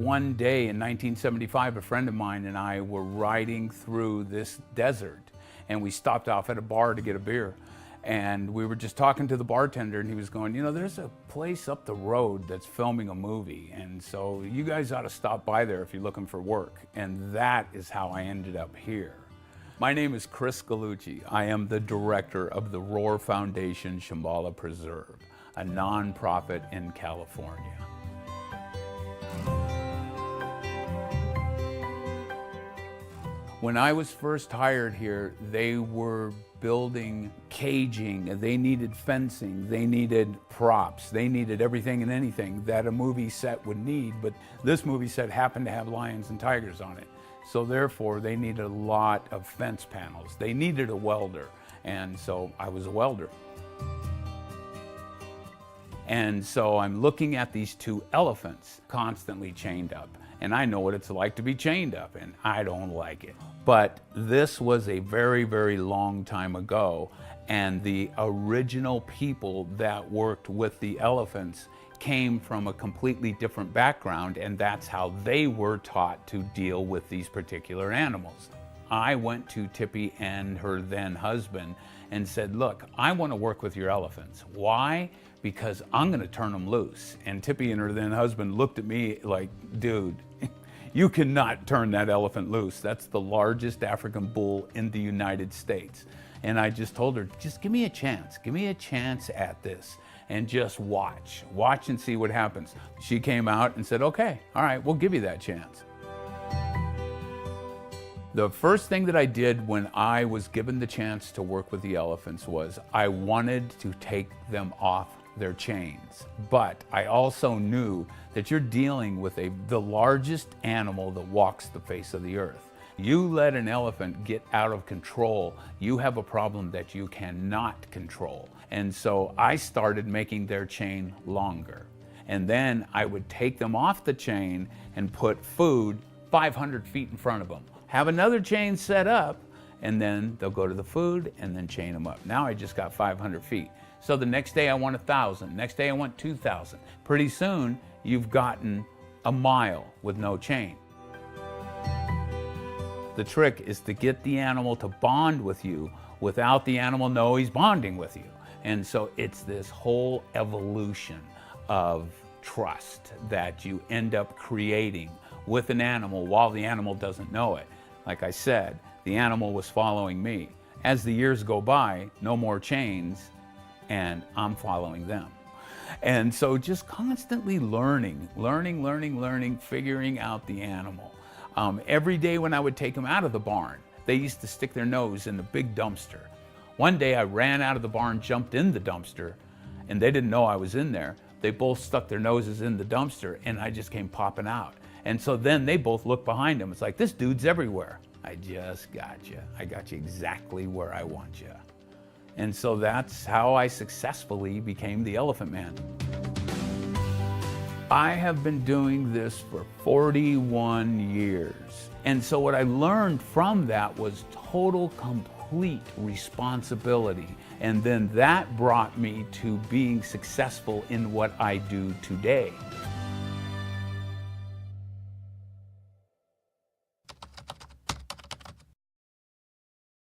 one day in 1975, a friend of mine and I were riding through this desert, and we stopped off at a bar to get a beer. And we were just talking to the bartender, and he was going, you know, there's a place up the road that's filming a movie, and so you guys ought to stop by there if you're looking for work. And that is how I ended up here. My name is Chris Gallucci. I am the director of the Roar Foundation Shambhala Preserve, a nonprofit in California. When I was first hired here, they were building caging, they needed fencing, they needed props, they needed everything and anything that a movie set would need, but this movie set happened to have lions and tigers on it. So therefore, they needed a lot of fence panels. They needed a welder, and so I was a welder. And so I'm looking at these two elephants constantly chained up. And I know what it's like to be chained up, and I don't like it. But this was a very, very long time ago, and the original people that worked with the elephants came from a completely different background, and that's how they were taught to deal with these particular animals. I went to Tippy and her then husband and said, look, I want to work with your elephants. Why? Because I'm going to turn them loose. And Tippy and her then husband looked at me like, dude, you cannot turn that elephant loose. That's the largest African bull in the United States. And I just told her, just give me a chance. Give me a chance at this and just watch. Watch and see what happens. She came out and said, okay, all right, we'll give you that chance. The first thing that I did when I was given the chance to work with the elephants was I wanted to take them off their chains. But I also knew that you're dealing with the largest animal that walks the face of the earth. You let an elephant get out of control, you have a problem that you cannot control. And so I started making their chain longer. And then I would take them off the chain and put food 500 feet in front of them. Have another chain set up, and then they'll go to the food and then chain them up. Now I just got 500 feet. So the next day I want 1,000, next day I want 2,000. Pretty soon you've gotten a mile with no chain. The trick is to get the animal to bond with you without the animal know he's bonding with you. And so it's this whole evolution of trust that you end up creating with an animal while the animal doesn't know it. Like I said, the animal was following me. As the years go by, no more chains, and I'm following them. And so just constantly learning, figuring out the animal. Every day when I would take them out of the barn, they used to stick their nose in the big dumpster. One day I ran out of the barn, jumped in the dumpster, and they didn't know I was in there. They both stuck their noses in the dumpster, and I just came popping out. And so then they both looked behind them. It's like, this dude's everywhere. I just got you. I got you exactly where I want you. And so that's how I successfully became the Elephant Man. I have been doing this for 41 years. And so what I learned from that was total, complete responsibility. And then that brought me to being successful in what I do today.